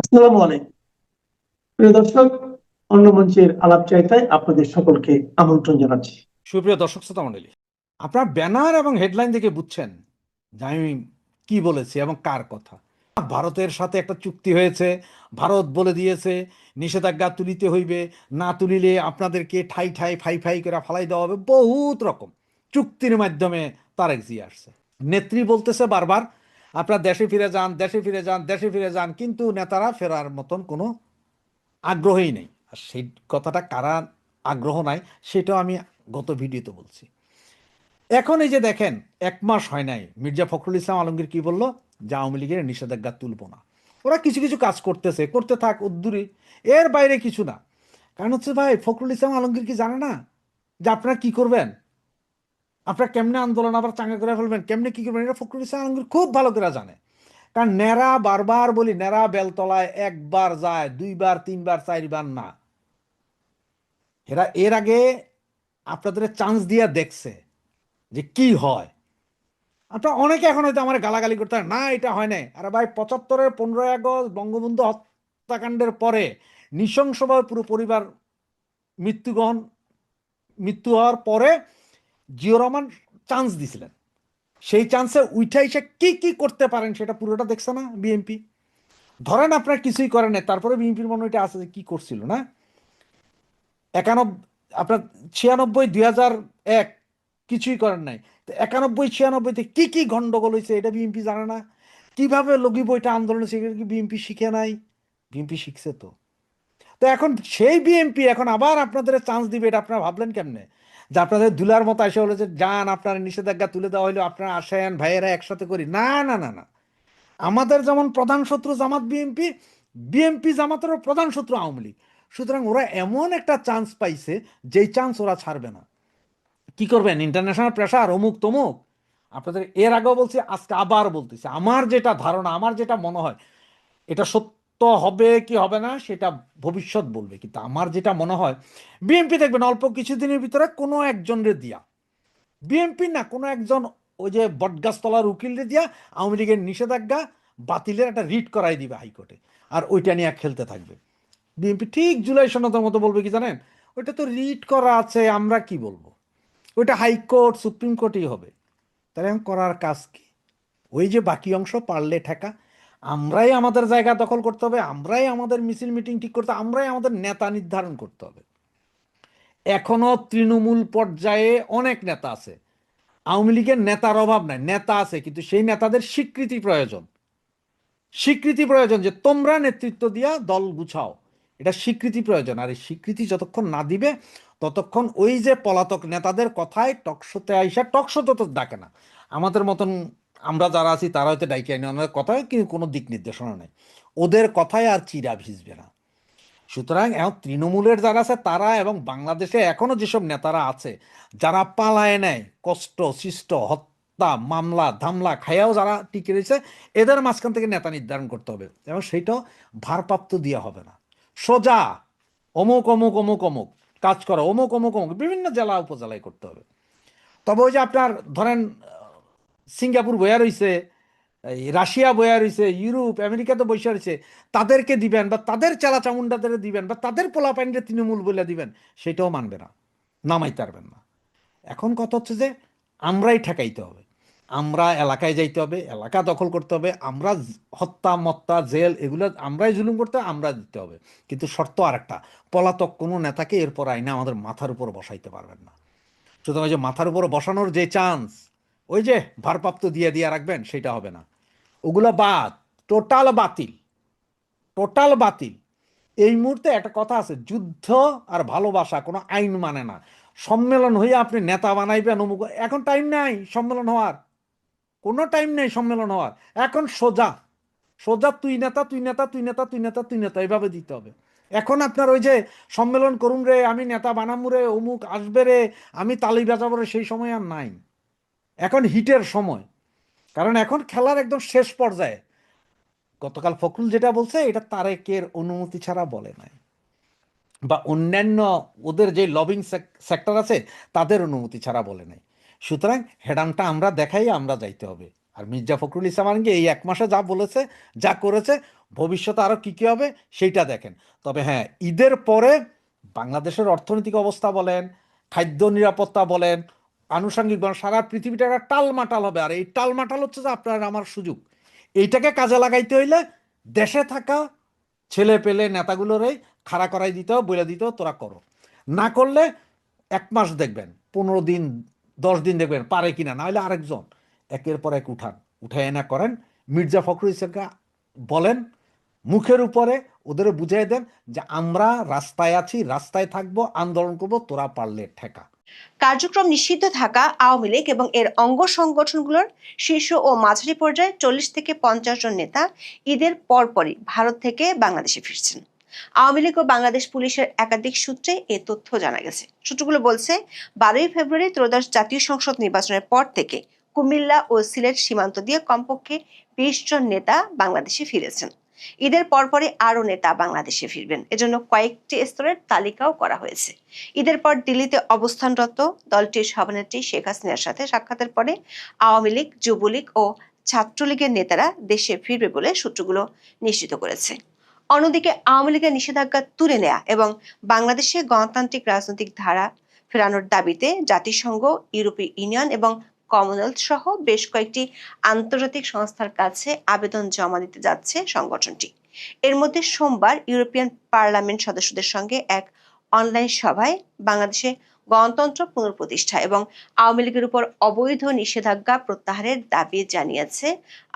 আসসালামু আলাইকুম প্রিয় দর্শক, অন্য মঞ্চের আলাপ চাইতায় আপনাদের সকলকে আমন্ত্রণ জানাচ্ছি। সুপ্রিয় দর্শক শ্রোতা মণ্ডলী, আপনার ব্যানার এবং হেডলাইন দেখে বুঝছেন যে আমি কি বলেছি এবং কার কথা। ভারতের সাথে একটা চুক্তি হয়েছে, ভারত বলে দিয়েছে নিষেধাজ্ঞা তুলিতে হইবে, না তুলিলে আপনাদেরকে ঠাই ঠাই ফাই ফাই করে ফালাই দেওয়া হবে। বহুত রকম চুক্তির মাধ্যমে তারেক জিয়া আসছে। নেত্রী বলতেছে বারবার আপনারা দেশে ফিরে যান, দেশে ফিরে যান, দেশে ফিরে যান, কিন্তু নেতারা ফেরার মতন কোনো আগ্রহই নেই। আর সেই কথাটা কারা আগ্রহ নাই সেটাও আমি গত ভিডিওতে বলছি। এখন এই যে দেখেন, 1 মাস হয় নাই, মির্জা ফখরুল ইসলাম আলমগীর কি বলল, যে আওয়ামী লীগের নিষেধাজ্ঞা তুলব না। ওরা কিছু কিছু কাজ করতেছে, করতে থাক, উদ্দূরী, এর বাইরে কিছু না। কারণ হচ্ছে ভাই, ফখরুল ইসলাম আলমগীর কি জানে না যে আপনারা কি করবেন, আপনারা কেমনে আন্দোলন আবার চাঙ্গা করে ফেলবেন, কেমনে কি করবেন? এটা ফখরুল ইসলাম আলমগীর খুব ভালো করে জানে। কারণ নেরা, বারবার বলি, নেরা বেলতলায় একবার যায়, 2বার 3বার 4বার না। এরা এর আগে আপনাদের চান্স দিয়ে দেখছে যে কি হয়। আপনার অনেকে এখন হয়তো আমার গালাগালি করতে হয়, না এটা হয় নাই। আরে ভাই, 75-এর 15ই আগস্ট বঙ্গবন্ধু হত্যাকাণ্ডের পরে নৃশংসভাবে পুরো পরিবার মৃত্যুগ্রহণ মৃত্যু হওয়ার পরে জিয়র রহমান চান্স দিছিলেন। সেই চান্সে উঠে এসে কি কি করতে পারেন সেটা পুরোটা দেখছে না বিএনপি। ধরেন আপনার কিছুই করেন না, তারপরে বিএনপির মনে ওইটা আছে যে কি করছিল না। 91, আপনার 96, 2001 কিছুই করেন নাই। তো 91, 96-তে কি কি গন্ডগোল হয়েছে এটা বিএনপি জানে না? কিভাবে লগি বইটা আন্দোলন হয়েছে কি বিএনপি শিখে নাই? বিএনপি শিখছে তো। তো এখন সেই বিএনপি এখন আবার আপনাদের চান্স দিবে, এটা আপনারা ভাবলেন কেমনে? যে আপনাদের দুলার মতো এসে হলো যে যান, আপনার নিষেধাজ্ঞা তুলে দেওয়া হইলো, আপনারা আসেন ভাইয়েরা একসাথে করি। না না না না, আমাদের যেমন প্রধান শত্রু জামাত বিএনপি, বিএনপি জামাতেরও প্রধান শত্রু আওয়ামী লীগ। সুতরাং ওরা এমন একটা চান্স পাইছে, যেই চান্স ওরা ছাড়বে না। কি করবেন? ইন্টারন্যাশনাল প্রেশার, অমুক তমুক। আপনাদের এর আগেও বলছি, আজকে আবার বলতেছি, আমার যেটা ধারণা, আমার যেটা মনে হয়, এটা সত্য হবে কি হবে না সেটা ভবিষ্যৎ বলবে, কিন্তু আমার যেটা মনে হয়, বিএনপি দেখবেন অল্প কিছুদিনের ভিতরে কোনো একজনের দিয়া, বিএনপি না কোনো একজন, ওই যে বটগাছতলার উকিলরে দিয়া আওয়ামী লীগের নিষেধাজ্ঞা বাতিলের একটা রিট করাই দিবে হাইকোর্টে, আর ওইটা নিয়ে খেলতে থাকবে। বিএনপি ঠিক জুলাই সনদের মতো বলবে কি জানেন, ওইটা তো রিট করা আছে, আমরা কি বলবো, ওইটা হাইকোর্ট সুপ্রিম কোর্টই হবে। তাহলে এখন করার কাজ কি? ওই যে বাকি অংশ পারলে ঠেকা, আমরাই আমাদের জায়গা দখল করতে হবে, আমরাই আমাদের মিছিল মিটিং ঠিক করতে হবে, আমরাই আমাদের নেতা নির্ধারণ করতে হবে। এখনো তৃণমূল পর্যায়ে অনেক নেতা আছে, আওয়ামী লীগের নেতার অভাব নাই, নেতা আছে, কিন্তু সেই নেতাদের স্বীকৃতি প্রয়োজন। স্বীকৃতি প্রয়োজন যে তোমরা নেতৃত্ব দিয়া দল গুছাও, এটা স্বীকৃতি প্রয়োজন। আর এই স্বীকৃতি যতক্ষণ না দিবে, ততক্ষণ ওই যে পলাতক নেতাদের কথায় টকশোতে আইসা, টকশোতে তো ডাকে না, আমাদের মতন আমরা যারা আছি তারা হয়তো ডাইকে আনি, ওনাদের কথায় কিন্তু কোনো দিক নির্দেশনা নেই, ওদের কথায় আর চিরা ভিজবে না। সুতরাং এখন তৃণমূলের যারা আছে তারা, এবং বাংলাদেশে এখনো যেসব নেতারা আছে যারা পালায় নেয়, কষ্ট সৃষ্ট হত্যা মামলা ধামলা খাইয়াও যারা টিকে রয়েছে, এদের মাঝখান থেকে নেতা নির্ধারণ করতে হবে, এবং সেইটাও ভারপ্রাপ্ত দেওয়া হবে না। সোজা অমুক অমুক অমুক অমুক কাজ করা, অমুক অমুক অমুক বিভিন্ন জেলা উপজেলায় করতে হবে। তবে ওই যে আপনার ধরেন সিঙ্গাপুর বয়া রয়েছে, এই রাশিয়া বয়া রয়েছে, ইউরোপ আমেরিকাতে বসে রয়েছে, তাদেরকে দিবেন বা তাদের চেলা চামুন্ডাদের দিবেন বা তাদের পোলাপাইনকে তৃণমূল বলে দিবেন, সেটাও মানবে না, নামাইতে পারবেন না। এখন কথা হচ্ছে যে আমরাই ঠেকাইতে হবে, আমরা এলাকায় যাইতে হবে, এলাকা দখল করতে হবে, আমরা হত্যা মত্তা জেল এগুলো আমরাই জুলুম করতে হবে, আমরা দিতে হবে। কিন্তু শর্ত আরেকটা, পলাতক কোনো নেতাকে এরপর আইনে আমাদের মাথার উপর বসাইতে পারবেন না। সুতরাং ওই যে মাথার উপর বসানোর যে চান্স, ওই যে ভারপ্রাপ্ত দিয়ে দিয়ে রাখবেন, সেটা হবে না। ওগুলো বাদ, টোটাল বাতিল, টোটাল বাতিল। এই মুহূর্তে একটা কথা আছে, যুদ্ধ আর ভালোবাসা কোনো আইন মানে না। সম্মেলন হইয়া আপনি নেতা বানাইবেন অমুক, এখন টাইম নাই সম্মেলন হওয়ার, কোনো টাইম নেই সম্মেলন হওয়ার। এখন সোজা সোজা তুই নেতা তুই নেতা তুই নেতা তুই নেতা তুই নেতা, এভাবে দিতে হবে। এখন আপনার ওই যে সম্মেলন করুন রে, আমি নেতা বানামু রে, অমুক আসবে রে, আমি তালি বাজাবো রে, সেই সময় আর নাই। এখন হিটের সময়, কারণ এখন খেলার একদম শেষ পর্যায়ে। গতকাল ফখরুল যেটা বলছে, এটা তারেকের অনুমতি ছাড়া বলে নাই, বা অন্যান্য ওদের যে লবিং সেক্টর আছে তাদের অনুমতি ছাড়া বলে নাই। সুতরাং হেডামটা আমরা দেখাই, আমরা যাইতে হবে। আর মির্জা ফখরুল ইসলাম আলমগীর এই 1 মাসে যা বলেছে, যা করেছে, ভবিষ্যতে আরো কি কি হবে সেইটা দেখেন। তবে হ্যাঁ, ঈদের পরে বাংলাদেশের অর্থনৈতিক অবস্থা বলেন, খাদ্য নিরাপত্তা বলেন, আনুষঙ্গিক বলেন, সারা পৃথিবীটা একটা টালমাটাল হবে। আর এই টালমাটাল হচ্ছে যে আপনার আমার সুযোগ। এইটাকে কাজে লাগাইতে হইলে দেশে থাকা ছেলে পেলে নেতাগুলোরই খাড়া করাই দিতে হবে, বলে দিতে হবে তোরা করো। না করলে 1 মাস দেখবেন, 15 দিন, 10 দিন দেখবেন পারে কিনা, না হলে আরেকজন একের পর এক উঠায় না করেন। মির্জা ফখরুল ইসলামকে বলেন মুখের উপরে, ওদের বুঝিয়ে দেন যে আমরা রাস্তায় আছি, রাস্তায় থাকবো, আন্দোলন করবো, তোরা পারলে ঠেকা। কার্যক্রম নিষিদ্ধ থাকা আওয়ামী লীগ এবং এর অঙ্গ সংগঠনগুলোর শীর্ষ ও মাঝারি পর্যায়ে 40 থেকে 50 জন নেতা ঈদের পরপরই ভারত থেকে বাংলাদেশে ফিরছেন। আওয়ামী লীগ ও বাংলাদেশ পুলিশের একাধিক সূত্রে এ তথ্য জানা গেছে। সূত্রগুলো বলছে 12ই ফেব্রুয়ারি ত্রয়োদশ জাতীয় সংসদ নির্বাচনের পর থেকে কুমিল্লা ও সিলেট সীমান্ত দিয়ে কমপক্ষে 20 জন নেতা বাংলাদেশে ফিরেছেন। ঈদের পরপরই আরও নেতা বাংলাদেশে ফিরবেন, এজন্য কয়েকটি স্তরের তালিকাও করা হয়েছে। ঈদের পর দিল্লিতে অবস্থানরত দলটির সভানেত্রী শেখ হাসিনার সাথে সাক্ষাতের পরে আওয়ামী লীগ, যুবলীগ ও ছাত্রলীগের নেতারা দেশে ফিরবে বলে সূত্রগুলো নিশ্চিত করেছে। অন্যদিকে আওয়ামী লীগের নিষেধাজ্ঞা তুলে নেয়া এবং বাংলাদেশে গণতান্ত্রিক রাজনৈতিক ধারা ফেরানোর দাবিতে জাতিসংঘ, ইউরোপীয় ইউনিয়ন এবং কমনওয়েলথ সহ বেশ কয়েকটি আন্তর্জাতিক সংস্থার কাছে আবেদন জমা দিতে যাচ্ছে সংগঠনটি। এর মধ্যে সোমবার ইউরোপিয়ান পার্লামেন্ট সদস্যদের সঙ্গে এক অনলাইন সভায় বাংলাদেশে গণতন্ত্র পুনঃপ্রতিষ্ঠা এবং আওয়ামী লীগের উপর অবৈধ নিষেধাজ্ঞা প্রত্যাহারের দাবি জানিয়েছে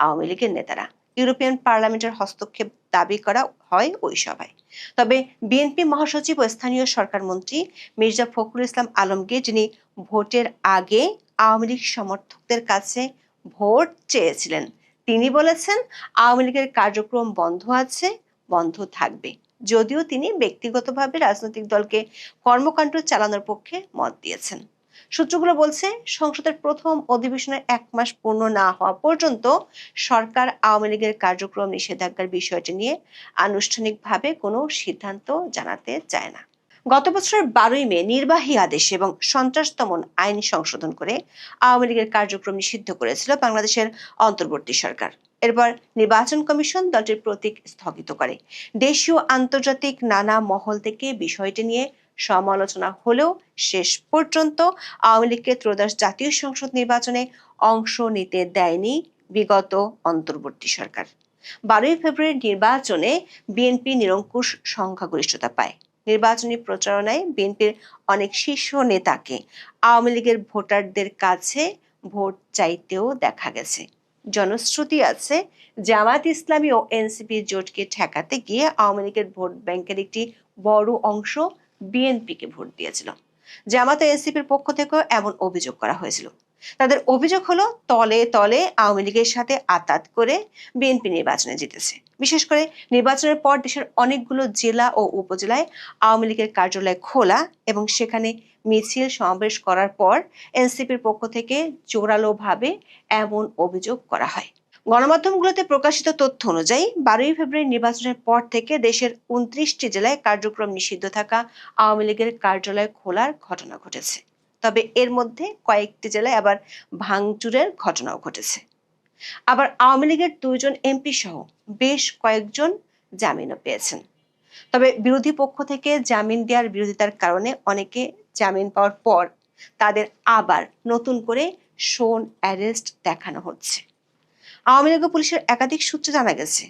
আওয়ামী লীগের নেতারা। ইউরোপিয়ান পার্লামেন্টের হস্তক্ষেপ দাবি করা হয় ওই সভায়। তবে বিএনপি মহাসচিব ও স্থানীয় সরকার মন্ত্রী মির্জা ফখরুল ইসলাম আলমগীর, যিনি ভোটের আগে আওয়ামী লীগ সমর্থকদের কাছে ভোট চেয়েছিলেন, তিনি বলেছেন আওয়ামী লীগের কার্যক্রম বন্ধ আছে, বন্ধ থাকবে। যদিও তিনি ব্যক্তিগতভাবে রাজনৈতিক দলকে কর্মকাণ্ড চালানোর পক্ষে মত দিয়েছেন। সূত্রগুলো বলছে সংসদের প্রথম অধিবেশনের 1 মাস পূর্ণ না হওয়া পর্যন্ত সরকার আওয়ামী লীগের কার্যক্রম নিষেধাজ্ঞার বিষয়টি নিয়ে আনুষ্ঠানিকভাবে কোনো সিদ্ধান্ত জানাতে চায় না। গত বছরের 12ই মে নির্বাহী আদেশ এবং সন্ত্রাস দমন আইন সংশোধন করে আওয়ামী লীগের কার্যক্রম নিষিদ্ধ করেছিল বাংলাদেশের অন্তর্বর্তী সরকার। এরপর নির্বাচন কমিশন দলটির প্রতীক স্থগিত করে। দেশীয় আন্তর্জাতিক নানা মহল থেকে বিষয়টি নিয়ে সমালোচনা হলেও শেষ পর্যন্ত আওয়ামী লীগকে ত্রয়োদশ জাতীয় সংসদ নির্বাচনে অংশ নিতে দেয়নি বিগত অন্তর্বর্তী সরকার। 12ই ফেব্রুয়ারি নির্বাচনে বিএনপি নিরঙ্কুশ সংখ্যাগরিষ্ঠতা পায়। নির্বাচনী প্রচারণায় বিএনপির অনেক শীর্ষ নেতাকে আওয়ামী লীগের ভোটারদের কাছে ভোট চাইতেও দেখা গেছে। জনশ্রুতি আছে জামায়াত ইসলামী ও এনসিপি জোটকে ঠেকাতে গিয়ে আওয়ামী লীগের ভোট ব্যাংকের একটি বড় অংশ বিএনপিকে ভোট দিয়েছিল। জামায়াত ও এনসিপির পক্ষ থেকেও এমন অভিযোগ করা হয়েছিল। তাদের অভিযোগ হলো তলে তলে আওয়ামী লীগের সাথে আঁতাত করে বিএনপি নির্বাচনে জিতেছে। বিশেষ করে নির্বাচনের পর দেশের অনেকগুলো জেলা ও উপজেলায় আওয়ামী লীগের কার্যালয় খোলা এবং সেখানে মিছিল সমাবেশ করার পর এনসিপির পক্ষ থেকে জোরালোভাবে এমন অভিযোগ করা হয়। গণমাধ্যমগুলোতে প্রকাশিত তথ্য অনুযায়ী 12ই ফেব্রুয়ারি নির্বাচনের পর থেকে দেশের 29টি জেলায় কার্যক্রম নিষিদ্ধ থাকা আওয়ামী লীগের কার্যালয় খোলার ঘটনা ঘটেছে। তবে এর মধ্যে কয়েকটি জেলায় আবার ভাঙচুরের ঘটনাও ঘটেছে। আবার আওয়ামী লীগের 2 জন এমপি সহ বেশ কয়েকজন জামিনও পেয়েছেন। তবে বিরোধী পক্ষ থেকে জামিন দেওয়ার বিরোধিতার কারণে অনেকে জামিন পাওয়ার পর তাদের আবার নতুন করে শোন অ্যারেস্ট দেখানো হচ্ছে। আওয়ামী লীগ ও পুলিশের একাধিক সূত্রে জানা গেছে,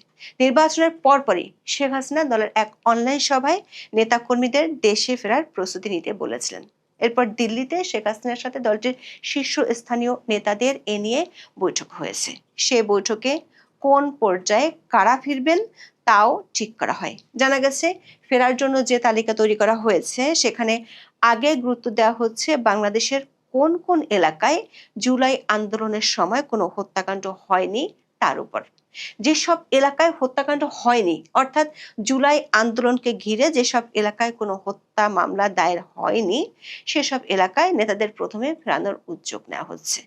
নির্বাচনের পরপরই শেখ হাসিনা দলের এক অনলাইন সভায় নেতাকর্মীদের দেশে ফেরার প্রস্তুতি নিতে বলেছিলেন। এরপর দিল্লিতে শেখ হাসিনার সাথে দলটির শীর্ষস্থানীয় নেতাদের এ নিয়ে বৈঠক হয়েছে। সে বৈঠকে কোন পর্যায়ে কারা ফিরবেন তাও ঠিক করা হয়। জানা গেছে ফেরার জন্য যে তালিকা তৈরি করা হয়েছে সেখানে আগে গুরুত্ব দেওয়া হচ্ছে বাংলাদেশের কোন কোন এলাকায় জুলাই আন্দোলনের সময় কোনো হত্যাকাণ্ড হয়নি তার উপর। যেসব এলাকায় হত্যাকাণ্ড হয়নি, অর্থাৎ জুলাই আন্দোলনকে ঘিরে যেসব এলাকায় কোনো হত্যা মামলা দায়ের হয়নি, সেসব এলাকায় নেতাদের প্রথমে ফেরানোর উদ্যোগ নেওয়া হচ্ছে।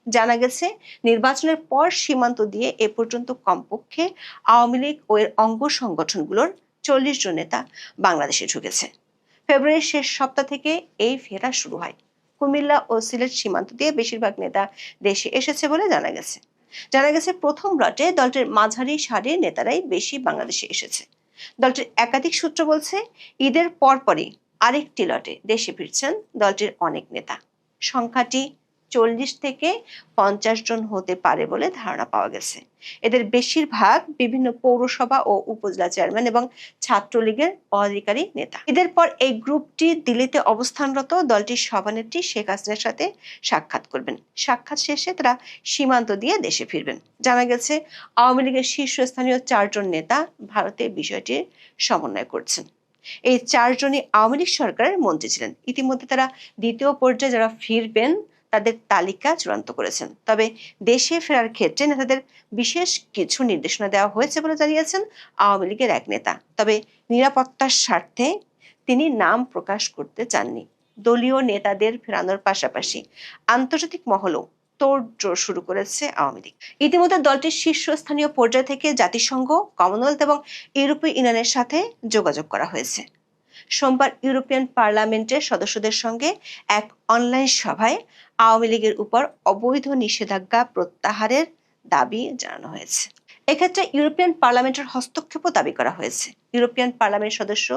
জানা গেছে নির্বাচনের পর সীমান্ত দিয়ে এ পর্যন্ত কমপক্ষে আওয়ামী লীগ ও এর অঙ্গ সংগঠনগুলোর 40 জন নেতা বাংলাদেশে ঢুকেছে। ফেব্রুয়ারির শেষ সপ্তাহ থেকে এই ফেরা শুরু হয়। কুমিল্লা ও সিলেট সীমান্ত দিয়ে বেশিরভাগ নেতা দেশে এসেছে বলে জানা গেছে। জানা গেছে প্রথম লটে দলটির মাঝারি সারির নেতারাই বেশি বাংলাদেশে এসেছে। দলটির একাধিক সূত্র বলছে ঈদের পরপরই আরেকটি লটে দেশে ফিরছেন দলটির অনেক নেতা। সংখ্যাটি 40 থেকে 50 জন হতে পারে বলে ধারণা পাওয়া গেছে। এদের বেশিরভাগ বিভিন্ন পৌরসভা ও উপজেলা চেয়ারম্যান এবং ছাত্রলীগের পদাধিকারী নেতা। ঈদের পর এই গ্রুপটি দিল্লিতে অবস্থানরত দলটির সভানেত্রী শেখ হাসিনার সাথে সাক্ষাৎ করবেন। সাক্ষাৎ শেষে তারা সীমান্ত দিয়ে দেশে ফিরবেন। জানা গেছে আওয়ামী লীগের শীর্ষস্থানীয় 4 জন নেতা ভারতে বিষয়টির সমন্বয় করছেন। এই 4 জনই আওয়ামী লীগ সরকারের মন্ত্রী ছিলেন। ইতিমধ্যে তারা দ্বিতীয় পর্যায়ে যারা ফিরবেন তাদের তালিকা চূড়ান্ত করেছেন। তবে দেশে ফেরার ক্ষেত্রে নেতাদের বিশেষ কিছু নির্দেশনা দেওয়া হয়েছে বলে জানিয়েছেন আওয়ামী লীগের এক নেতা। তবে নিরাপত্তার স্বার্থে তিনি নাম প্রকাশ করতে চাননি। দলীয় নেতাদের ফেরানোর পাশাপাশি আন্তর্জাতিক মহলেও তোড়জোড় শুরু করেছে আওয়ামী লীগ। ইতিমধ্যে দলটির শীর্ষস্থানীয় পর্যায় থেকে জাতিসংঘ, কমনওয়েলথ এবং ইউরোপীয় ইউনিয়নের সাথে যোগাযোগ করা হয়েছে। সোমবার ইউরোপিয়ান পার্লামেন্টের সদস্যদের সঙ্গে এক অনলাইন সভায় আওয়ামী লীগের উপর অবৈধ নিষেধাজ্ঞা প্রত্যাহারের দাবি জানানো হয়েছে। এক্ষেত্রে ইউরোপিয়ান পার্লামেন্টের হস্তক্ষেপও দাবি করা হয়েছে। ইউরোপিয়ান পার্লামেন্ট সদস্য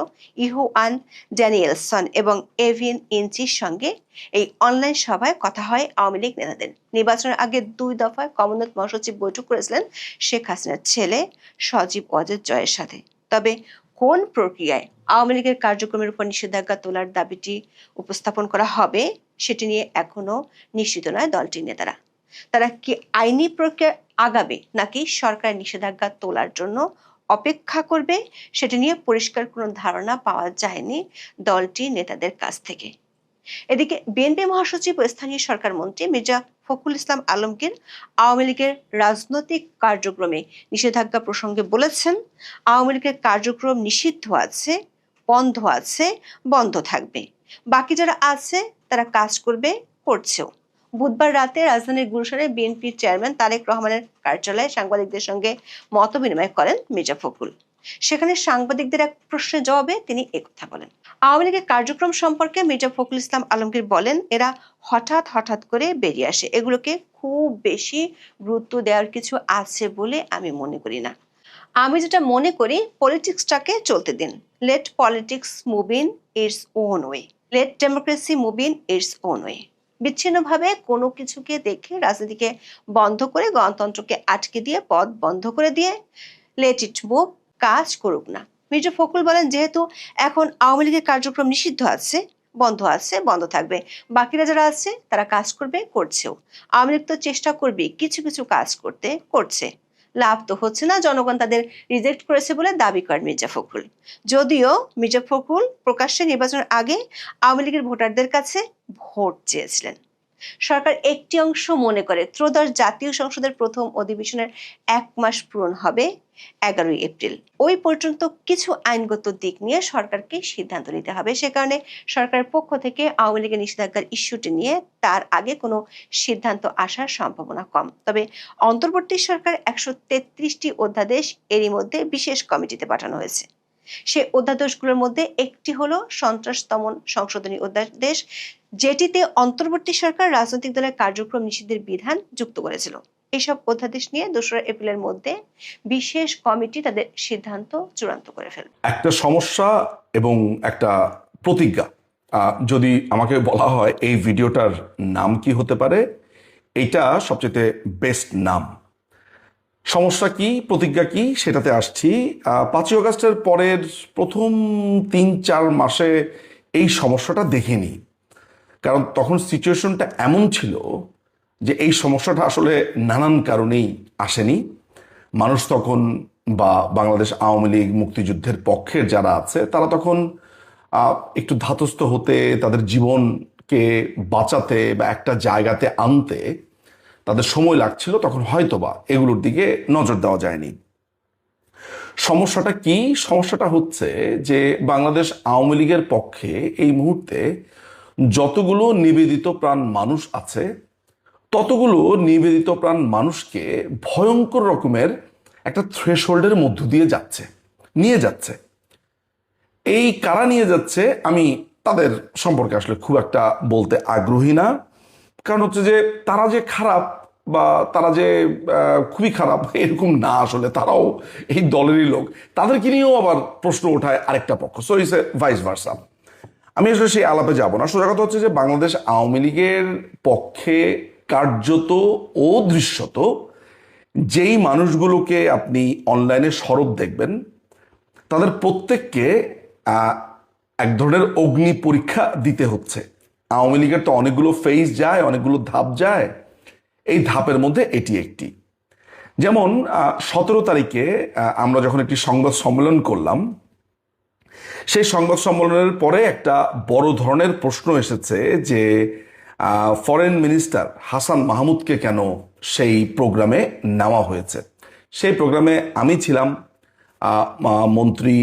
ইয়োহান ড্যানিয়েলসন এবং এভিন ইঞ্চির সঙ্গে এই অনলাইন সভায় কথা হয় আওয়ামী লীগ নেতাদের। নির্বাচনের আগে 2 দফায় কমনওয়েলথ মহাসচিব বৈঠক করেছিলেন শেখ হাসিনার ছেলে সজীব ওয়াজেদ জয়ের সাথে। তবে কোন প্রক্রিয়ায় আওয়ামী লীগের কার্যক্রমের উপর নিষেধাজ্ঞা তোলার দাবিটি উপস্থাপন করা হবে সেটি নিয়ে এখনো নিশ্চিত নয় দলটির নেতারা। তারা কি আইনি প্রক্রিয়া আগাবে নাকি সরকার নিষেধাজ্ঞা তোলার জন্য অপেক্ষা করবে সেটি নিয়ে পরিষ্কার কোনো ধারণা পাওয়া যায়নি দলটির নেতাদের কাছ থেকে। এদিকে বিএনপি মহাসচিব ও স্থানীয় সরকার মন্ত্রী মির্জা ফখরুল ইসলাম আলমগীর আওয়ামী লীগের রাজনৈতিক কার্যক্রমে নিষেধাজ্ঞা প্রসঙ্গে বলেছেন, আওয়ামী লীগের কার্যক্রম নিষিদ্ধ আছে, বন্ধ থাকবে। বাকি যারা আছে তারা কাজ করবে, করছেও। বুধবার রাতে রাজধানীর গুলশানে বিএনপির চেয়ারম্যান তারেক রহমানের কার্যালয়ে সাংবাদিকদের সঙ্গে মতবিনিময় করেন মির্জা ফখরুল। সেখানে সাংবাদিকদের এক প্রশ্নের জবাবে তিনি একথা বলেন। আওয়ামী লীগের কার্যক্রম সম্পর্কে মির্জা ফখরুল ইসলাম আলমগীর বলেন, এরা হঠাৎ করে বেরিয়ে আসে। এগুলোকে খুব বেশি গুরুত্ব দেওয়ার কিছু আছে বলে আমি মনে করি না। আমি যেটা মনে করি, পলিটিক্সটাকে চলতে দিন। Let politics move in its own way, let democracy move in its own way. বিচ্ছিন্নভাবে কোনো কিছুকে দেখে রাজনীতিকে বন্ধ করে, গণতন্ত্রকে আটকে দিয়ে, পথ বন্ধ করে দিয়ে লেট ইট মুভ, কাজ করুক না। মির্জা ফখরুল বলেন, যেহেতু এখন আওয়ামী লীগের কার্যক্রম নিষিদ্ধ আছে, বন্ধ থাকবে। বাকিরা যারা আছে তারা কাজ করবে, করছেও। আওয়ামী লীগ তো চেষ্টা করবে কিছু কাজ করতে, করছে। লাভ তো হচ্ছে না, জনগণ তাদের রিজেক্ট করেছে বলে দাবি করেন মির্জা ফখরুল। যদিও মির্জা ফখরুল প্রকাশ্যে নির্বাচনের আগে আওয়ামী লীগের ভোটারদের কাছে ভোট চেয়েছিলেন। সরকার একটি অংশ মনে করে ত্রয়োদশ জাতীয় সংসদের প্রথম অধিবেশনের 1 মাস পূরণ হবে 11 এপ্রিল। ওই পর্যন্ত কিছু আইনগত দিক নিয়ে সরকারকে সিদ্ধান্ত নিতে হবে। সে কারণে সরকারের পক্ষ থেকে আওয়ামী লীগের নিষেধাজ্ঞার ইস্যুটি নিয়ে তার আগে কোনো সিদ্ধান্ত আসার সম্ভাবনা কম। তবে অন্তর্বর্তী সরকার 133টি অধ্যাদেশ এরই মধ্যে বিশেষ কমিটিতে পাঠানো হয়েছে। সেই অধ্যাদেশগুলোর মধ্যে একটি হলো সন্ত্রাস দমন সংশোধনী অধ্যাদেশ, যেটিতে অন্তর্বর্তী সরকার রাজনৈতিক দলের কার্যক্রম নিষিদ্ধের বিধান যুক্ত করেছিল। এসব অধ্যাদেশ নিয়ে 2 এপ্রিলের মধ্যে বিশেষ কমিটি তাদের সিদ্ধান্ত চূড়ান্ত করে ফেলবে। একটা সমস্যা এবং একটা প্রতিজ্ঞা, যদি আমাকে বলা হয় এই ভিডিওটার নাম কি হতে পারে, এইটা সবচেয়ে বেস্ট নাম। সমস্যা কি, প্রতিজ্ঞা কি, সেটাতে আসছি। 5ই আগস্টের পরের প্রথম 3-4 মাসে এই সমস্যাটা দেখিনি, কারণ তখন সিচুয়েশনটা এমন ছিল যে এই সমস্যাটা আসলে নানান কারণেই আসেনি। মানুষ তখন, বা বাংলাদেশ আওয়ামী লীগ মুক্তিযুদ্ধের পক্ষের যারা আছে তারা তখন একটু ধাতস্থ হতে, তাদের জীবনকে বাঁচাতে বা একটা জায়গাতে আনতে তাদের সময় লাগছিল। তখন হয়তোবা এগুলোর দিকে নজর দেওয়া যায়নি। সমস্যাটা কি? সমস্যাটা হচ্ছে যে বাংলাদেশ আওয়ামী লীগের পক্ষে এই মুহূর্তে যতগুলো নিবেদিত প্রাণ মানুষ আছে, ততগুলো নিবেদিত প্রাণ মানুষকে ভয়ঙ্কর রকমের একটা থ্রেশহোল্ডের মধ্য দিয়ে নিয়ে যাচ্ছে। এই কারা নিয়ে যাচ্ছে আমি তাদের সম্পর্কে আসলে খুব একটা বলতে আগ্রহী না, কারণ হচ্ছে যে তারা যে খারাপ বা তারা যে খুবই খারাপ এরকম না, আসলে তারাও এই দলেরই লোক, তাদেরকে নিয়েও আবার প্রশ্ন ওঠায় আরেকটা পক্ষ। So it's a vice versa. আমি আসলে সেই আলাপে যাব না। সোজা কথা হচ্ছে যে বাংলাদেশ আওয়ামী লীগের পক্ষে কার্যত ও দৃশ্যত যেই মানুষগুলোকে আপনি অনলাইনে সরব দেখবেন, তাদের প্রত্যেককে এক ধরনের অগ্নি পরীক্ষা দিতে হচ্ছে। আওয়ামী লীগের তো অনেকগুলো ফেজ যায়, অনেকগুলো ধাপ যায়, এই ধাপের মধ্যে এটি একটি। যেমন 17 তারিখে আমরা যখন একটি সংবাদ সম্মেলন করলাম, সেই সংবাদ সম্মেলনের পরে একটা বড় ধরনের প্রশ্ন এসেছে যে ফরেন মিনিস্টার হাসান মাহমুদকে কেন সেই প্রোগ্রামে নেওয়া হয়েছে। সেই প্রোগ্রামে আমি ছিলাম, মন্ত্রী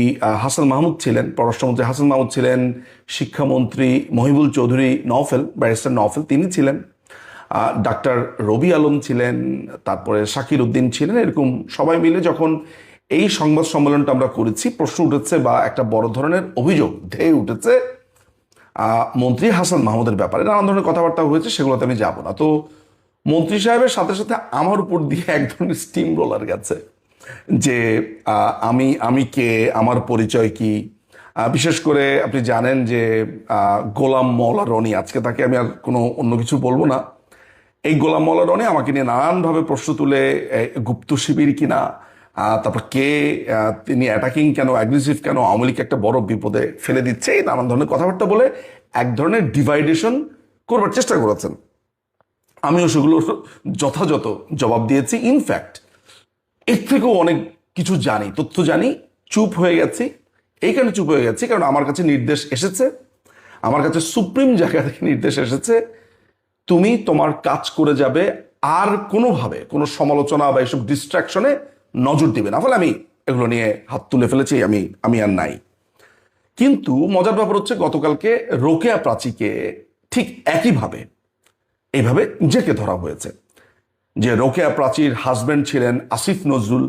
হাসান মাহমুদ ছিলেন, পররাষ্ট্রমন্ত্রী হাসান মাহমুদ ছিলেন, শিক্ষামন্ত্রী মহিবুল চৌধুরী নওফেল, ব্যারিস্টার নওফেল তিনি ছিলেন, ডাক্তার রবি আলম ছিলেন, তারপরে শাকির উদ্দিন ছিলেন। এরকম সবাই মিলে যখন এই সংবাদ সম্মেলনটা আমরা করেছি, প্রশ্ন উঠেছে বা একটা বড় ধরনের অভিযোগ ধেয়ে উঠেছে মন্ত্রী হাসান মাহমুদের ব্যাপারে। নানান ধরনের কথাবার্তা হয়েছে, সেগুলোতে আমি যাব না। তো মন্ত্রী সাহেবের সাথে সাথে আমার উপর দিয়ে এক ধরনের স্টিম রোলার গেছে যে আমি কে, আমার পরিচয় কি। বিশেষ করে আপনি জানেন যে গোলাম মওলা রনি, আজকে তাকে আমি আর কোনো অন্য কিছু বলবো না, এই গোলাম মওলা রনি আমাকে নিয়ে নানানভাবে প্রশ্ন তুলে, গুপ্ত শিবির কিনা, তারপর কে তিনি অ্যাটাকিং কেন, অ্যাগ্রেসিভ কেন, আওয়ামী লীগকে একটা বড় বিপদে ফেলে দিচ্ছে, এই নানান ধরনের কথাবার্তা বলে এক ধরনের ডিভাইডেশন করবার চেষ্টা করেছেন। আমিও সেগুলো যথাযথ জবাব দিয়েছি। ইনফ্যাক্ট এর থেকেও অনেক কিছু জানি, তথ্য জানি, চুপ হয়ে গেছি। এই কারণে চুপ হয়ে গেছি কারণ আমার কাছে নির্দেশ এসেছে, আমার কাছে সুপ্রিম জায়গা থেকে নির্দেশ এসেছে, তুমি তোমার কাজ করে যাবে, আর কোনোভাবে কোনো সমালোচনা বা এসব ডিস্ট্রাকশনে নজর দিবে না। ফলে আমি এগুলো নিয়ে হাত তুলে ফেলেছি, আমি আর নাই। কিন্তু মজার ব্যাপার হচ্ছে গতকালকে রোকেয়া প্রাচীকে ঠিক একইভাবে এইভাবে জেকে ধরা হয়েছে যে রোকেয়া প্রাচীর হাজব্যান্ড ছিলেন আসিফ নজরুল।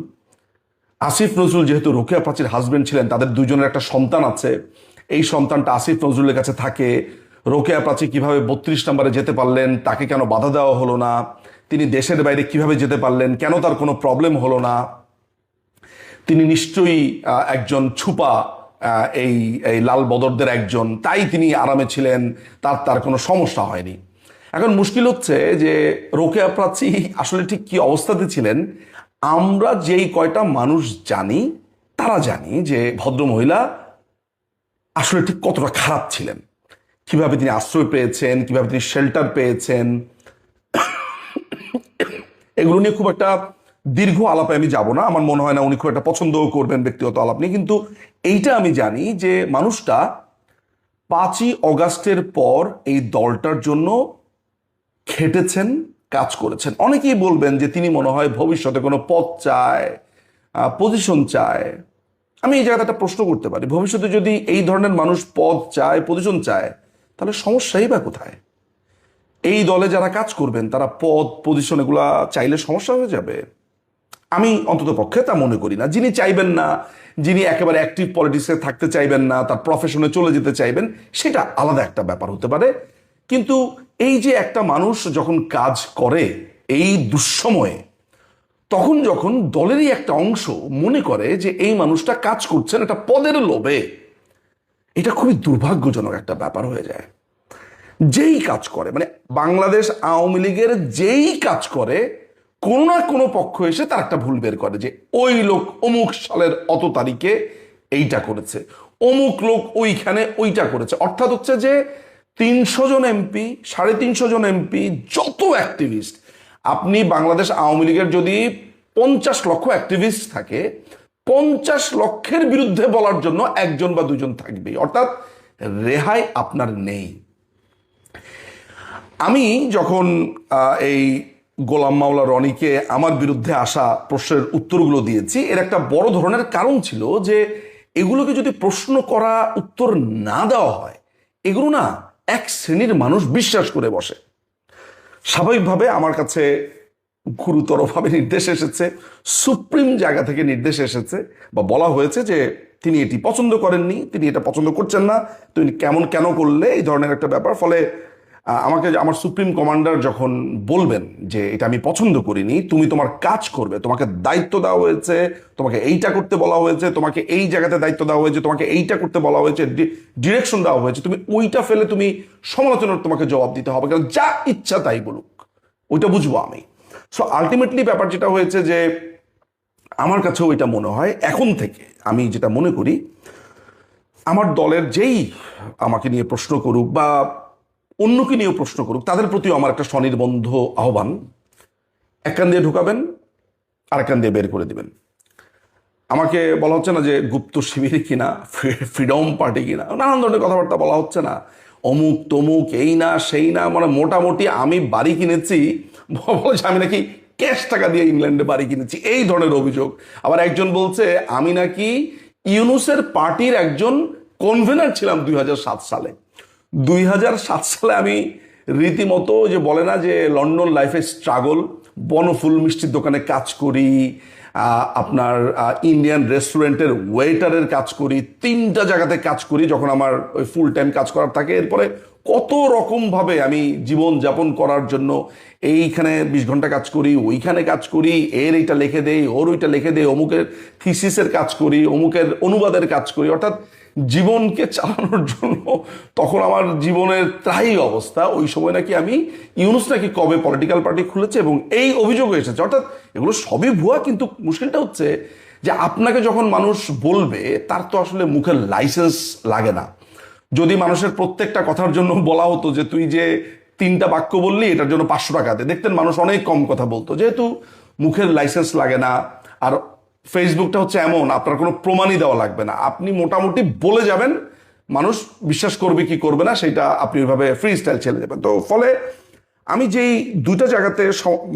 আসিফ নজরুল যেহেতু রোকেয়া প্রাচীর হাজব্যান্ড ছিলেন, তাদের দুজনের একটা সন্তান আছে, এই সন্তানটা আসিফ নজরুলের কাছে থাকে। রোকেয়া প্রাচী কিভাবে 32 নম্বরে যেতে পারলেন, তাকে কেন বাধা দেওয়া হলো না, তিনি দেশের বাইরে কিভাবে যেতে পারলেন, কেন তার কোনো প্রবলেম হলো না, তিনি নিশ্চয়ই একজন ছুপা এই লাল বদরদের একজন, তাই তিনি আরামে ছিলেন, তার কোনো সমস্যা হয়নি। এখন মুশকিল হচ্ছে যে রোকেয়া প্রাচী আসলে ঠিক কি অবস্থাতে ছিলেন, আমরা যেই কয়টা মানুষ জানি তারা জানি যে ভদ্রমহিলা আসলে ঠিক কতটা খারাপ ছিলেন, কিভাবে তিনি আশ্রয় পেয়েছেন, কিভাবে তিনি শেল্টার পেয়েছেন, এগুলো নিয়ে খুব একটা দীর্ঘ আলাপে আমি যাব না। আমার মনে হয় না উনি খুব একটা পছন্দও করবেন ব্যক্তিগত আলাপ নিয়ে। কিন্তু এইটা আমি জানি যে মানুষটা 5ই অগাস্টের পর এই দলটার জন্য খেটেছেন, কাজ করেছেন। অনেকেই বলবেন যে তিনি মনে হয় ভবিষ্যতে কোনো পদ চায়, পজিশন চায়। আমি এই জায়গাটা একটা প্রশ্ন করতে পারি, ভবিষ্যতে যদি এই ধরনের মানুষ পদ চায়, পজিশন চায়, তাহলে সমস্যাই বা কোথায়? এই দলে যারা কাজ করবেন তারা পদ পজিশন এগুলা চাইলে সমস্যা হয়ে যাবে? আমি অন্তত পক্ষে তা মনে করি না। যিনি চাইবেন না, যিনি একেবারে অ্যাক্টিভ পলিটিক্সে থাকতে চাইবেন না, তার প্রফেশনে চলে যেতে চাইবেন, সেটা আলাদা একটা ব্যাপার হতে পারে। কিন্তু এই যে একটা মানুষ যখন কাজ করে এই দুঃসময়ে, তখন যখন দলেরই একটা অংশ মনে করে যে এই মানুষটা কাজ করছেন একটা পদের লোভে, এটা খুবই দুর্ভাগ্যজনক একটা ব্যাপার হয়ে যায়। যেই কাজ করে, মানে বাংলাদেশ আওয়ামী লীগের যেই কাজ করে, কোনো না কোনো পক্ষ এসে তার একটা ভুল বের করে যে ওই লোক অমুক সালের অত তারিখে এইটা করেছে, অমুক লোক ওইখানে ওইটা করেছে। অর্থাৎ হচ্ছে যে 300 জন এমপি, 350 জন এমপি, যত অ্যাক্টিভিস্ট, আপনি বাংলাদেশ আওয়ামী লীগের যদি 50 লক্ষ অ্যাক্টিভিস্ট থাকে, 50 লক্ষের বিরুদ্ধে বলার জন্য একজন বা দুজন থাকবেই। অর্থাৎ রেহাই আপনার নেই। আমি যখন এই গোলাম মাওলা রনিকে আমার বিরুদ্ধে আসা প্রশ্নের উত্তরগুলো দিয়েছি, এর একটা বড় ধরনের কারণ ছিল যে এগুলোকে যদি প্রশ্ন করা উত্তর না দেওয়া হয়, এগুলো না এক শ্রেণীর মানুষ বিশ্বাস করে বসে। স্বাভাবিকভাবে আমার কাছে গুরুতরভাবে নির্দেশ এসেছে, সুপ্রিম জায়গা থেকে নির্দেশ এসেছে বা বলা হয়েছে যে তিনি এটি পছন্দ করেননি, তিনি এটা পছন্দ করছেন না, তুমি কেন করলে, এই ধরনের একটা ব্যাপার। ফলে আমাকে আমার সুপ্রিম কমান্ডার যখন বলবেন যে এটা আমি পছন্দ করিনি, তুমি তোমার কাজ করবে, তোমাকে দায়িত্ব দেওয়া হয়েছে, তোমাকে এইটা করতে বলা হয়েছে, তোমাকে এই জায়গাতে দায়িত্ব দেওয়া হয়েছে, তোমাকে এইটা করতে বলা হয়েছে, ডিরেকশন দেওয়া হয়েছে, তুমি ওইটা ফেলে তুমি সমালোচনার তোমাকে জবাব দিতে হবে, কারণ যা ইচ্ছা তাই বলুক, ওইটা বুঝবো আমি। সো আলটিমেটলি ব্যাপার যেটা হয়েছে যে আমার কাছেও এটা মনে হয়, এখন থেকে আমি যেটা মনে করি, আমার দলের যেই আমাকে নিয়ে প্রশ্ন করুক বা অন্যকে নিয়েও প্রশ্ন করুক, তাদের প্রতিও আমার একটা স্বনির্বন্ধ আহ্বান, এক কান দিয়ে ঢুকাবেন আর এক কান দিয়ে বের করে দিবেন। আমাকে বলা হচ্ছে না যে গুপ্ত শিবির কিনা, ফ্রিডম পার্টি কিনা, নানান ধরনের কথাবার্তা বলা হচ্ছে না, অমুক তমুক, এই না সেই না, মানে মোটামুটি আমি বাড়ি কিনেছি, বলছে আমি নাকি ক্যাশ টাকা দিয়ে ইংল্যান্ডে বাড়ি কিনেছি, এই ধরনের অভিযোগ। আবার একজন বলছে আমি নাকি ইউনুসের পার্টির একজন কনভেনার ছিলাম 2007 সালে। 2007 সালে আমি রীতিমতো যে বলে না যে লন্ডন লাইফে স্ট্রাগল, বনফুল মিষ্টির দোকানে কাজ করি, আপনার ইন্ডিয়ান রেস্টুরেন্টের ওয়েটারের কাজ করি, 3টা জায়গাতে কাজ করি যখন আমার ওই ফুল টাইম কাজ করার থাকে। এরপরে কত রকমভাবে আমি জীবন যাপন করার জন্য এইখানে 20 ঘন্টা কাজ করি, ওইখানে কাজ করি, এর এইটা লিখে দেই, ওর ওইটা লিখে দেই, অমুকের থিসিসের কাজ করি, অমুকের অনুবাদের কাজ করি, অর্থাৎ জীবনকে চালানোর জন্য তখন আমার জীবনের ত্রাহি অবস্থা। ওই সময় নাকি আমি ইউনুস নাকি কবে পলিটিক্যাল পার্টি খুলেছে এবং এই অভিযোগ এসেছে, অর্থাৎ এগুলো সবই ভুয়া। কিন্তু মুশকিলটা হচ্ছে যে আপনাকে যখন মানুষ বলবে, তার তো আসলে মুখের লাইসেন্স লাগে না। যদি মানুষের প্রত্যেকটা কথার জন্য বলা হতো যে তুই যে 3টা বাক্য বললি এটার জন্য 500 টাকা দে, দেখতেন মানুষ অনেক কম কথা বলতো, যেহেতু মুখের লাইসেন্স লাগে না। আর ফেসবুকটা হচ্ছে এমন, আপনার কোনো প্রমাণই দেওয়া লাগবে না, আপনি মোটামুটি বলে যাবেন, মানুষ বিশ্বাস করবে কি করবে না সেটা আপনি ওইভাবে ফ্রি স্টাইল ছেড়ে যাবেন। তো ফলে আমি যেই 2টা জায়গাতে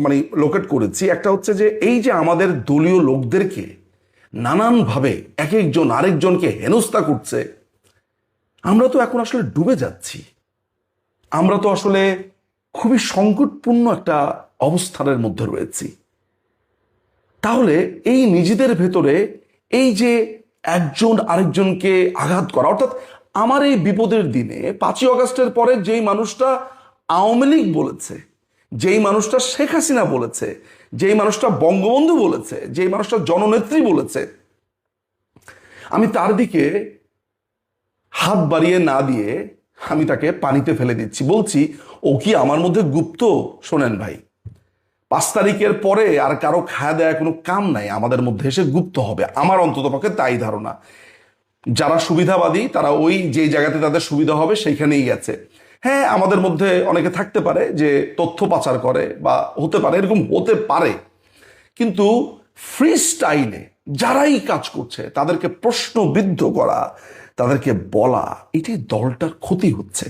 মানে লোকেট করেছি, একটা হচ্ছে যে এই যে আমাদের দলীয় লোকদেরকে নানানভাবে এক একজন আরেকজনকে হেনস্থা করছে, আমরা তো এখন আসলে ডুবে যাচ্ছি, আমরা তো আসলে খুবই সংকটপূর্ণ একটা অবস্থানের মধ্যে রয়েছি। তাহলে এই নিজেদের ভেতরে এই যে একজন আরেকজনকে আঘাত করা, অর্থাৎ আমার এই বিপদের দিনে 5ই আগস্টের পরে যেই মানুষটা আওয়ামী লীগ বলেছে, যেই মানুষটা শেখ হাসিনা বলেছে, যেই মানুষটা বঙ্গবন্ধু বলেছে, যেই মানুষটা জননেত্রী বলেছে, আমি তার দিকে হাত বাড়িয়ে না দিয়ে আমি তাকে পানিতে ফেলে দিচ্ছি, বলছি ও কি আমার মধ্যে গুপ্ত? শোনেন ভাই, 5 তারিখের পরে আর কারো খাওয়া দেয়া কোনো কাম নাই আমাদের মধ্যে এসে গুপ্ত হবে, আমার অন্ততপক্ষে তাই ধারণা। যারা সুবিধাবাদী তারা ওই যে জায়গাতে তাদের সুবিধা হবে সেইখানেই গেছে। হ্যাঁ, আমাদের মধ্যে অনেকে থাকতে পারে যে তথ্য পাচার করে বা হতে পারে, এরকম হতে পারে, কিন্তু ফ্রি স্টাইলে যারাই কাজ করছে তাদেরকে প্রশ্নবিদ্ধ করা, তাদেরকে বলা, এটাই দলটার ক্ষতি হচ্ছে।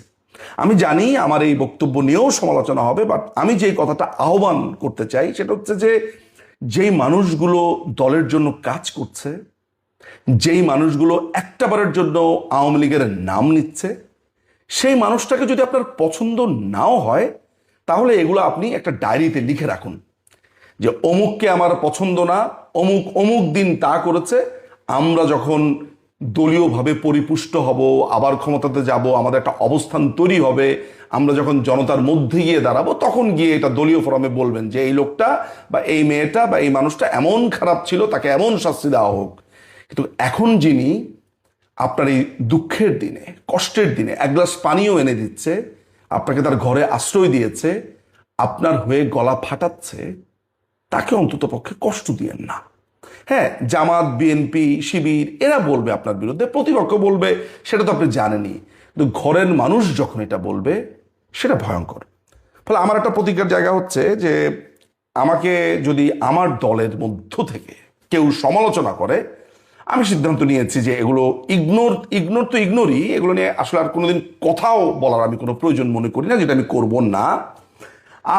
আমি জানি আমার এই বক্তব্য নিয়েও সমালোচনা হবে, বাট আমি যে কথাটা আহ্বান করতে চাই সেটা হচ্ছে যে যেই মানুষগুলো দলের জন্য কাজ করছে, যেই মানুষগুলো একটাবারের জন্য আওয়ামী লীগের নাম নিচ্ছে, সেই মানুষটাকে যদি আপনার পছন্দ নাও হয়, তাহলে এগুলো আপনি একটা ডায়েরিতে লিখে রাখুন যে অমুককে আমার পছন্দ না, অমুক অমুক দিন তা করেছে। আমরা যখন দলীয়ভাবে পরিপুষ্ট হব, আবার ক্ষমতাতে যাব, আমাদের একটা অবস্থান তৈরি হবে, আমরা যখন জনতার মধ্যে গিয়ে দাঁড়াবো, তখন গিয়ে এটা দলীয় ফোরামে বলবেন যে এই লোকটা বা এই মেয়েটা বা এই মানুষটা এমন খারাপ ছিল, তাকে এমন শাস্তি দেওয়া হোক। কিন্তু এখন যিনি আপনার এই দুঃখের দিনে, কষ্টের দিনে 1 গ্লাস পানিও এনে দিচ্ছে, আপনাকে তার ঘরে আশ্রয় দিয়েছে, আপনার হয়ে গলা ফাটাচ্ছে, তাকে অন্তত পক্ষে কষ্ট দিয়েন না। হ্যাঁ, জামাত, বিএনপি, শিবির এরা বলবে আপনার বিরুদ্ধে, প্রতিপক্ষ বলবে, সেটা তো আপনি জানেনই, কিন্তু ঘরের মানুষ যখন এটা বলবে সেটা ভয়ঙ্কর। ফলে আমার একটা প্রতিজ্ঞার জায়গা হচ্ছে যে আমাকে যদি আমার দলের মধ্য থেকে কেউ সমালোচনা করে, আমি সিদ্ধান্ত নিয়েছি যে এগুলো ইগনোর তো ইগনোরই, এগুলো নিয়ে আসলে আর কোনোদিন কথাও বলার আমি কোনো প্রয়োজন মনে করি না, যেটা আমি করব না।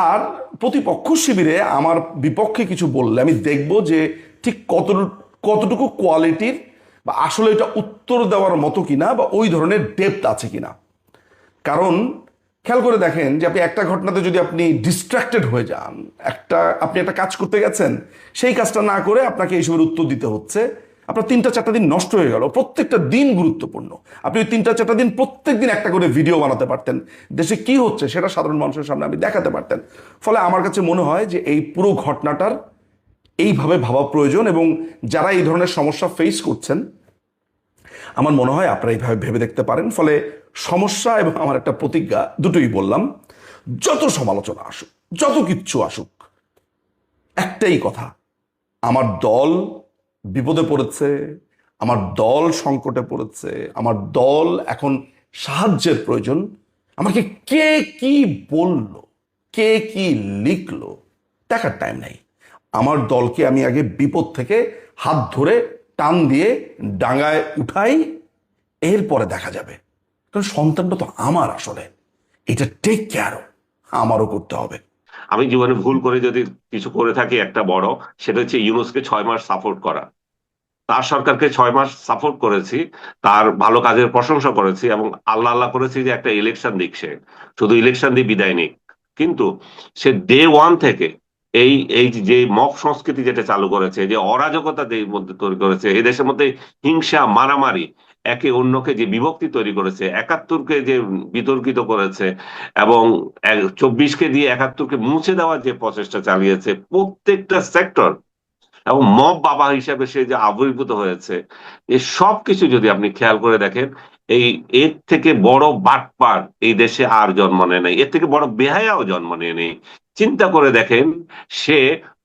আর প্রতিপক্ষ শিবিরে আমার বিপক্ষে কিছু বললে আমি দেখব যে ঠিক কতটুকু কোয়ালিটির বা আসলে এটা উত্তর দেওয়ার মতো কিনা বা ওই ধরনের ডেপথ আছে কিনা। কারণ খেয়াল করে দেখেন যে আপনি একটা ঘটনাতে যদি আপনি ডিস্ট্রাক্টেড হয়ে যান, আপনি একটা কাজ করতে গেছেন, সেই কাজটা না করে আপনাকে এইসবের উত্তর দিতে হচ্ছে, আপনার 3টা 4টা দিন নষ্ট হয়ে গেল, প্রত্যেকটা দিন গুরুত্বপূর্ণ। আপনি ওই 3টা 4টা দিন প্রত্যেক দিন একটা করে ভিডিও বানাতে পারতেন, দেশে কি হচ্ছে সেটা সাধারণ মানুষের সামনে আপনি দেখাতে পারতেন। ফলে আমার কাছে মনে হয় যে এই পুরো ঘটনাটার এইভাবে ভাবা প্রয়োজন, এবং যারা এই ধরনের সমস্যা ফেস করছেন আমার মনে হয় আপনারা এইভাবে ভেবে দেখতে পারেন। ফলে সমস্যা এবং আমার একটা প্রতিজ্ঞা, দুটোই বললাম, যত সমালোচনা আসুক, যত কিচ্ছু আসুক, একটাই কথা, আমার দল বিপদে পড়েছে, আমার দল সংকটে পড়েছে, আমার দল এখন সাহায্যের প্রয়োজন। আমাকে কে কি বলল, কে কি লিখলো দেখার টাইম নাই। আমার দলকে আমি আগে বিপদ থেকে হাত ধরে টান দিয়ে ডাঙায় উঠাই, এরপরে দেখা যাবে। কারণ সন্তানটা তো আমার, আসলে এটা টেক কেয়ারও আমারও করতে হবে। আমি জীবনে ভুল করে যদি কিছু করে থাকি একটা বড়, সেটা হচ্ছে ইউনূসকে 6 মাস সাপোর্ট করা। তার সরকারকে 6 মাস সাপোর্ট করেছি, তার ভালো কাজের প্রশংসা করেছি এবং আল্লাহ আল্লাহ করেছি যে একটা ইলেকশন দিক, সে শুধু ইলেকশন দিয়ে বিদায় নিক। কিন্তু সে ডে ওয়ান থেকে এই এই যে মব সংস্কৃতি যেটা চালু করেছে, যে অরাজকতা যে মধ্যে তৈরি করেছে, এই দেশের মধ্যে হিংসা, মারামারি, একে অন্যকে যে বিভক্তি তৈরি করেছে, 71কে যে বিতর্কিত করেছে এবং 24কে দিয়ে 71কে মুছে দেওয়ার যে প্রচেষ্টা চালিয়েছে, প্রত্যেকটা সেক্টর এবং মব বাবা হিসাবে সে যে আবির্ভূত হয়েছে, এই সব কিছু যদি আপনি খেয়াল করে দেখেন, এই এর থেকে বড় বাটপার এই দেশে আর জন্ম নেয় নাই, এর থেকে বড় বেহায়াও জন্ম নেয় নেই। চিন্তা করে দেখেন, সে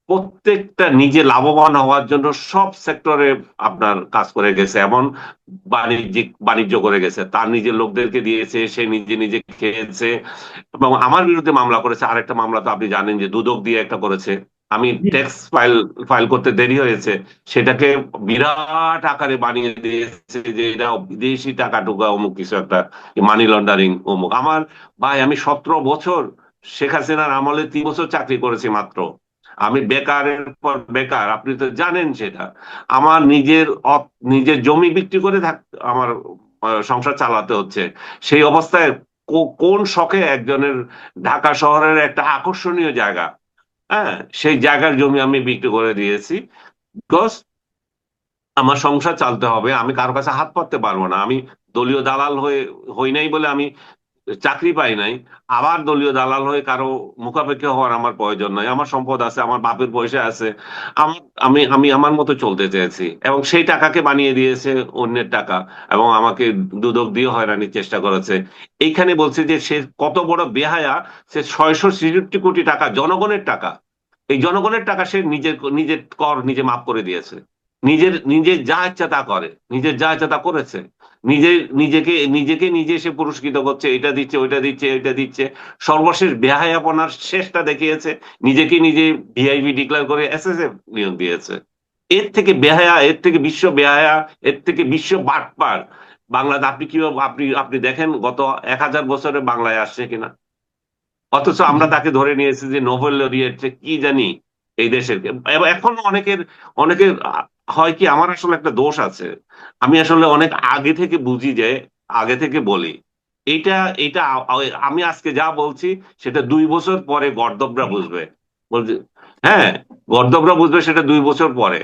প্রত্যেকটা নিজে লাভবান হওয়ার জন্য সব সেক্টরে আপনার কাজ করে গেছে, এমন বাণিজ্য করে গেছে, তার নিজের লোকদেরকে দিয়েছে, সে নিজে নিজে খেয়েছে এবং আমার বিরুদ্ধে মামলা করেছে। আরেকটা মামলা তো আপনি জানেন যে দুদক দিয়ে একটা করেছে, আমি ট্যাক্স ফাইল ফাইল করতে দেরি হয়েছে, সেটাকে বিরাট আকারে বানিয়ে দিয়েছে যে এটা বিদেশি টাকা টুকা অমুক কিছু একটা, মানি লন্ডারিং অমুক। আমার ভাই, আমি 17 বছর শেখ হাসিনার আমলে 3 বছর চাকরি করেছি মাত্র। আমি বেকারের পর বেকার, আপনি তো জানেন সেটা। আমার নিজের জমি বিক্রি করে আমার সংসার চালাতে হচ্ছে। সেই অবস্থায় কোন শখে একজনের ঢাকা শহরের একটা আকর্ষণীয় জায়গা, হ্যাঁ, সেই জায়গার জমি আমি বিক্রি করে দিয়েছি, বিকজ আমার সংসার চালতে হবে, আমি কারো কাছে হাত পাততে পারবো না। আমি দলীয় দালাল হই নাই বলে আমি চাকরি পাই নাই, আবার দলীয় দালাল হয়ে কারো মুখাপেক্ষি হওয়ার আমার প্রয়োজন নাই। আমার সম্পদ আছে, আমার বাপের পয়সা আছে, আমার আমি আমি আমার মতো চলতে চেয়েছি এবং সেই টাকাকে বানিয়ে দিয়েছে অন্যের টাকা এবং আমাকে দুদক দিয়ে হয়রানির চেষ্টা করেছে। এইখানে বলছে যে সে কত বড় বেহায়া, সে 666 কোটি টাকা জনগণের টাকা, এই জনগণের টাকা সে নিজের নিজের কর নিজে মাফ করে দিয়েছে। নিজের যা ইচ্ছা তা করে, নিজের যা ইচ্ছা তা করেছে, নিজেকে নিজে সে পুরস্কৃত করছে, এটা দিচ্ছে, ওইটা দিচ্ছে, এটা দিচ্ছে, সর্বশেষ বেহায়াপনার শেষটা দেখিয়েছে, নিজেকে নিজে ভিআইপি ডিক্লেয়ার করে এসএসএফ নিয়োগ দিয়েছে। এর থেকে বেহায়া, এর থেকে বিশ্ব বেহায়া, এর থেকে বিশ্ব বাটপার বাংলাদেশ আপনি কিভাবে আপনি দেখেন গত 1000 বছরে বাংলায় আসছে কিনা, অথচ আমরা তাকে ধরে নিয়েছি যে নোবেল লরিয়েট কি জানি এই দেশের। এবং এখন অনেকের হয় কি, আমার আসলে একটা দোষ আছে, আমি আসলে অনেক আগে থেকে বুঝি, যে আগে থেকে বলি এইটা এটা আমি আজকে যা বলছি সেটা 2 বছর পরে গর্দভরা বুঝবে। বলছে, হ্যাঁ, গর্দভরা বুঝবে সেটা 2 বছর পরে।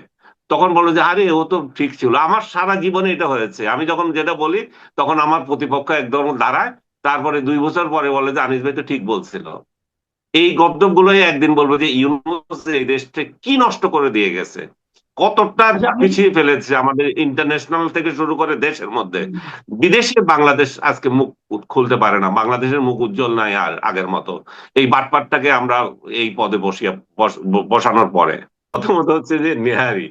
তখন বলো যে আরে ও তো ঠিক ছিল। আমার সারা জীবনে এটা হয়েছে, আমি যখন যেটা বলি তখন আমার প্রতিপক্ষ একদম দাঁড়ায়, তারপরে 2 বছর পরে বলে যে আনিস ভাই তো ঠিক বলছিল। এই গদ্দপ গুলোই একদিন বলবো যে ইউনূস এই দেশটা কি নষ্ট করে দিয়ে গেছে, কতটা আচ্ছা, পিছিয়ে ফেলেছে আমাদের ইন্টারন্যাশনাল থেকে শুরু করে দেশের মধ্যে। বিদেশে বাংলাদেশ আজকে মুখ খুলতে পারে না, বাংলাদেশের মুখ উজ্জ্বল নাই আর আগের মতো, এই বাটপারটাকে আমরা এই পদে বসানোর পরে। প্রথমত হচ্ছে যে নেহারি,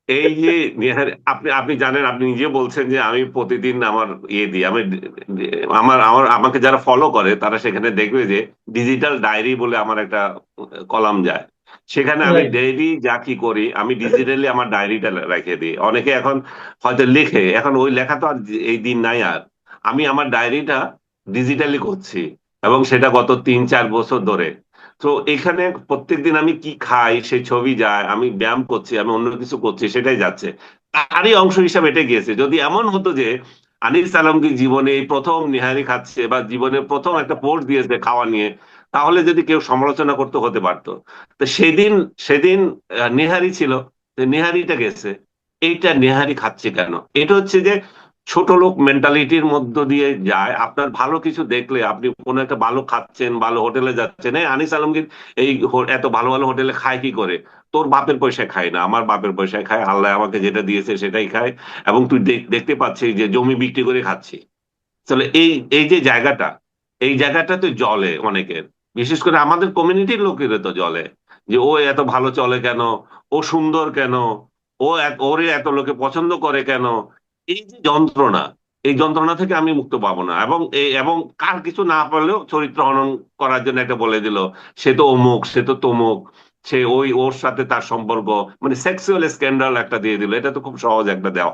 এই যে নেহারি, আপনি আপনি জানেন, আপনি নিজে বলছেন যে আমি প্রতিদিন আমার দিই, আমি আমাকে যারা ফলো করে তারা সেখানে দেখবে যে ডিজিটাল ডায়েরি বলে আমার একটা কলাম যায়, সেখানে আমি Right. ডেইলি যা কি করি আমি ডিজিটালি আমার ডায়েরিটা রেখে দিই। অনেকে এখন হয়তো লেখে, এখন ওই লেখা তো আর এই দিন নাই আর। আমি আমার ডায়েরিটা ডিজিটালি করছি এবং সেটা গত 3-4 বছর ধরে। তো এখানে প্রত্যেকদিন আমি কি খাই সেই ছবি যায়, আমি ব্যায়াম করছি, আমি অন্য কিছু করছি, সেটাই যাচ্ছে, তারই অংশ হিসাবে এটা গিয়েছে। যদি এমন হতো যে আনিস আলমগীর জীবনে এই প্রথম নিহারি খাচ্ছে বা জীবনে প্রথম একটা পোস্ট দিয়েছে খাওয়া নিয়ে, তাহলে যদি কেউ সমালোচনা করতে হতে পারতো। তো সেদিন সেদিন নিহারি ছিল, নিহারিটা গেছে। এইটা নেহারি খাচ্ছে কেন? এটা হচ্ছে যে ছোট লোক মেন্টালিটির মধ্য দিয়ে যায়। আপনার ভালো কিছু দেখলে, আপনি কোনো একটা ভালো খাচ্ছেন, ভালো হোটেলে যাচ্ছেন, এই আনিস আলমগীর এই এত ভালো ভালো হোটেলে খায় কি করে? তোর বাপের পয়সায় খায় না, আমার বাপের পয়সায় খায়, আল্লাহ আমাকে যেটা দিয়েছে সেটাই খায়, এবং তুই দেখতে পাচ্ছিস যে জমি বিক্রি করে খাচ্ছি। তাহলে এই এই যে জায়গাটা, এই জায়গাটা তো জলে অনেকের, বিশেষ করে আমাদের কমিউনিটির লোকের তো জলে, যে ও এত ভালো চলে কেন, ও সুন্দর কেন, ওরে এত লোকে পছন্দ করে কেন। এই যে যন্ত্রণা, এই যন্ত্রণা থেকে আমি মুক্ত পাবো না। এবং কার কিছু না পারলেও চরিত্র হনন করার জন্য একটা বলে দিল, সে তো অমুক, সে তো তমুক, সে ওর সাথে তার সম্পর্ক, মানে সেক্সুয়াল স্ক্যান্ডাল একটা দিয়ে দিল। এটা তো খুব সহজ একটা দেওয়া।